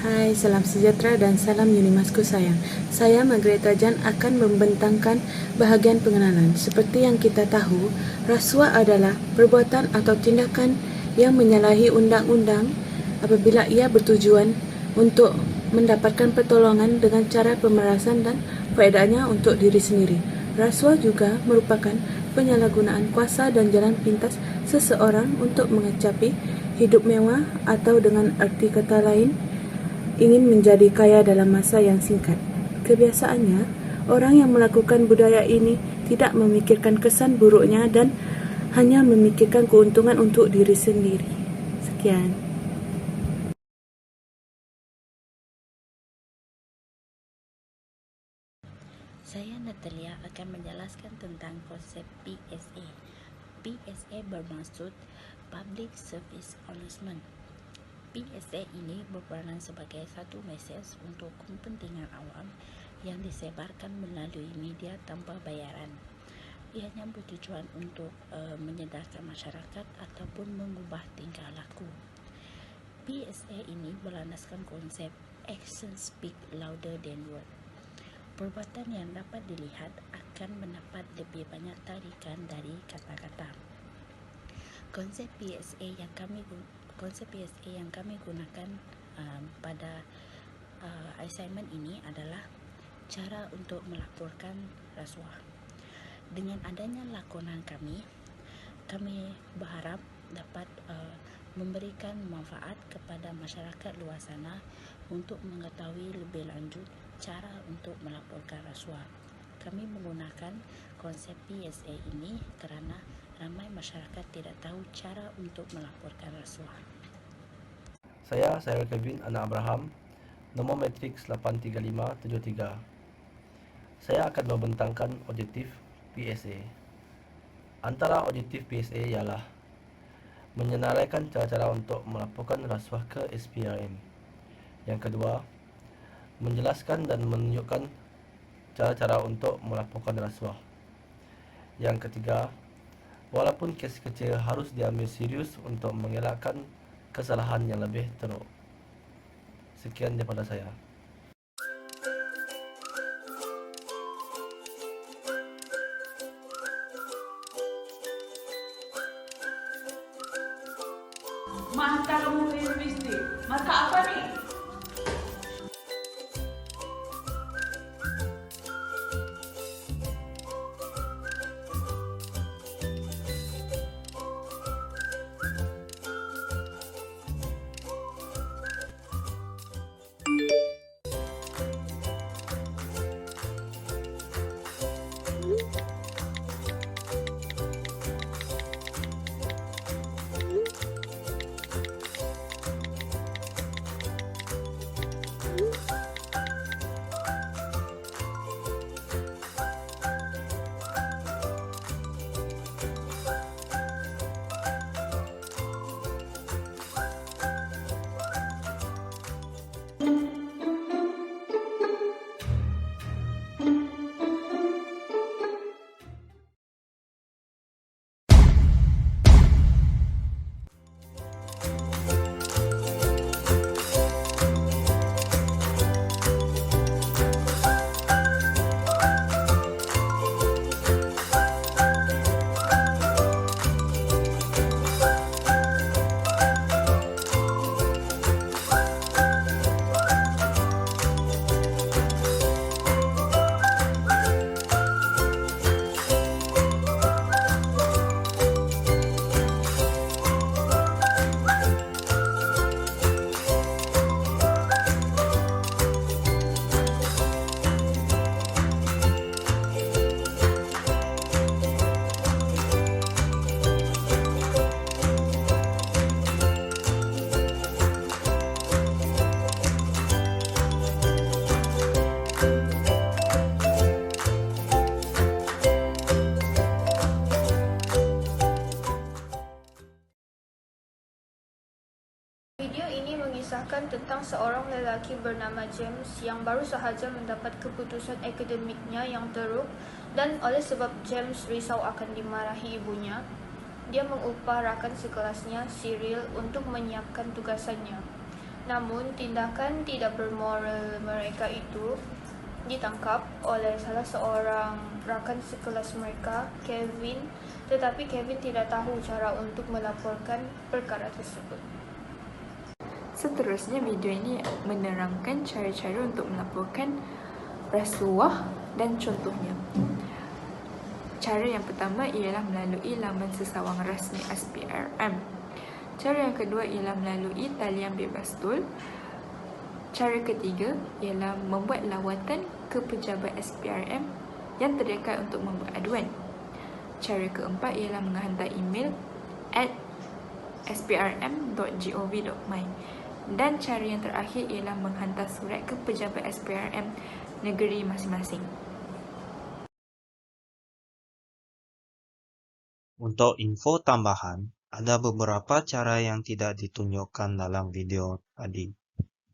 Hai, salam sejahtera dan salam Unimasku sayang. Saya Margaret Jan akan membentangkan bahagian pengenalan. Seperti yang kita tahu, rasuah adalah perbuatan atau tindakan yang menyalahi undang-undang apabila ia bertujuan untuk mendapatkan pertolongan dengan cara pemerasan dan faedahnya untuk diri sendiri. Rasuah juga merupakan penyalahgunaan kuasa dan jalan pintas seseorang untuk mengecapi hidup mewah atau dengan arti kata lain, ingin menjadi kaya dalam masa yang singkat. Kebiasaannya, orang yang melakukan budaya ini tidak memikirkan kesan buruknya dan hanya memikirkan keuntungan untuk diri sendiri. Sekian. Saya Natalia akan menjelaskan tentang konsep PSA. PSA bermaksud Public Service Announcement. PSA ini berperanan sebagai satu mesej untuk kepentingan awam yang disebarkan melalui media tanpa bayaran. Ianya bertujuan untuk menyedarkan masyarakat ataupun mengubah tingkah laku. PSA ini berlandaskan konsep Action Speak Louder Than Word. Perbuatan yang dapat dilihat akan mendapat lebih banyak tarikan dari kata-kata. Konsep PSA yang kami gunakan pada assignment ini adalah cara untuk melaporkan rasuah. Dengan adanya lakonan kami berharap dapat memberikan manfaat kepada masyarakat luar sana untuk mengetahui lebih lanjut cara untuk melaporkan rasuah. Kami menggunakan konsep PSA ini kerana ramai masyarakat tidak tahu cara untuk melaporkan rasuah. Saya Kevin, anak Abraham, nombor matriks 83573. Saya akan membentangkan objektif PSA. Antara objektif PSA ialah menyenaraikan cara-cara untuk melaporkan rasuah ke SPRM. Yang kedua, menjelaskan dan menunjukkan cara-cara untuk melaporkan rasuah. Yang ketiga, walaupun kes kecil harus diambil serius untuk mengelakkan kesalahan yang lebih teruk. Sekian daripada saya. Mata kamu ke universiti. Mata apa ni? Video ini mengisahkan tentang seorang lelaki bernama James yang baru sahaja mendapat keputusan akademiknya yang teruk, dan oleh sebab James risau akan dimarahi ibunya, dia mengupah rakan sekelasnya, Cyril, untuk menyiapkan tugasannya. Namun, tindakan tidak bermoral mereka itu ditangkap oleh salah seorang rakan sekelas mereka, Kevin, tetapi Kevin tidak tahu cara untuk melaporkan perkara tersebut. Seterusnya, video ini menerangkan cara-cara untuk melaporkan rasuah dan contohnya. Cara yang pertama ialah melalui laman sesawang rasmi SPRM. Cara yang kedua ialah melalui talian bebas tol. Cara ketiga ialah membuat lawatan ke pejabat SPRM yang terdekat untuk membuat aduan. Cara keempat ialah menghantar email at sprm.gov.my. Dan cara yang terakhir ialah menghantar surat ke pejabat SPRM negeri masing-masing. Untuk info tambahan, ada beberapa cara yang tidak ditunjukkan dalam video tadi.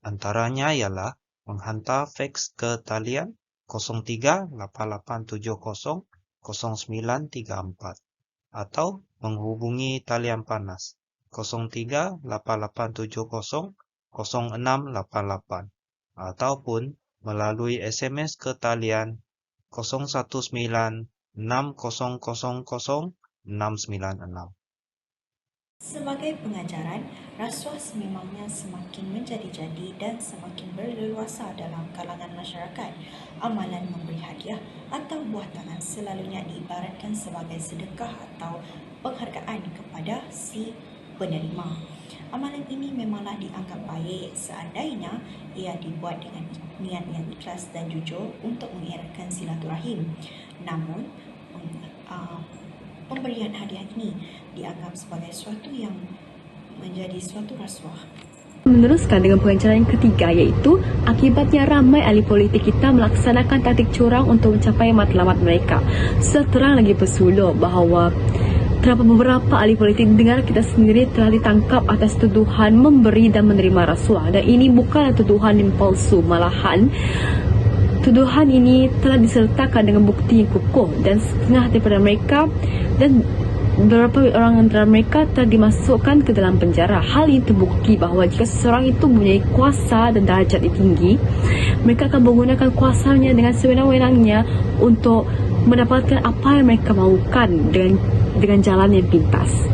Antaranya ialah menghantar fax ke talian 0388700934 atau menghubungi talian panas 0388700688 ataupun melalui SMS ke talian 0196000696. Sebagai pengajaran, rasuah sememangnya semakin menjadi-jadi dan semakin berleluasa dalam kalangan masyarakat. Amalan memberi hadiah atau buah tangan selalunya diibaratkan sebagai sedekah atau penghargaan kepada si penerima. Amalan ini memanglah dianggap baik seandainya ia dibuat dengan niat yang ikhlas dan jujur untuk mengeratkan silaturahim. Namun, pemberian hadiah ini dianggap sebagai suatu yang menjadi suatu rasuah. Meneruskan dengan pengajaran yang ketiga, iaitu akibatnya ramai ahli politik kita melaksanakan taktik curang untuk mencapai matlamat mereka. Seterang lagi bersulur bahawa terdapat beberapa ahli politik di negara kita sendiri telah ditangkap atas tuduhan memberi dan menerima rasuah, dan ini bukanlah tuduhan yang palsu, malahan tuduhan ini telah disertakan dengan bukti yang kukuh, dan setengah daripada mereka dan beberapa orang antara mereka telah dimasukkan ke dalam penjara. Hal ini terbukti bahawa jika seseorang itu mempunyai kuasa dan darjat yang tinggi, mereka akan menggunakan kuasanya dengan sewenang-wenangnya untuk mendapatkan apa yang mereka mahukan dengan jalan yang pintas.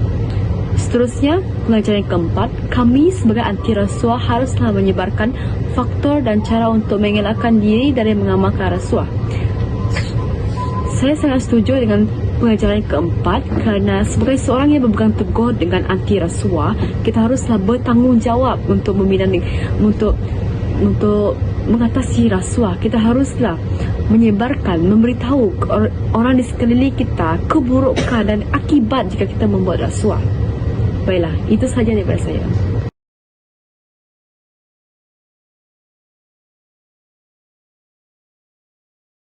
Seterusnya, pengajaran yang keempat, kami sebagai anti rasuah haruslah menyebarkan faktor dan cara untuk mengelakkan diri dari mengamalkan rasuah. Saya sangat setuju dengan pengajaran yang keempat kerana sebagai seorang yang berpegang teguh dengan anti rasuah, kita haruslah bertanggungjawab untuk untuk mengatasi rasuah. Kita haruslah menyebarkan, memberitahu orang di sekeliling kita keburukan dan akibat jika kita membuat rasuah. Baiklah, itu sahaja daripada saya.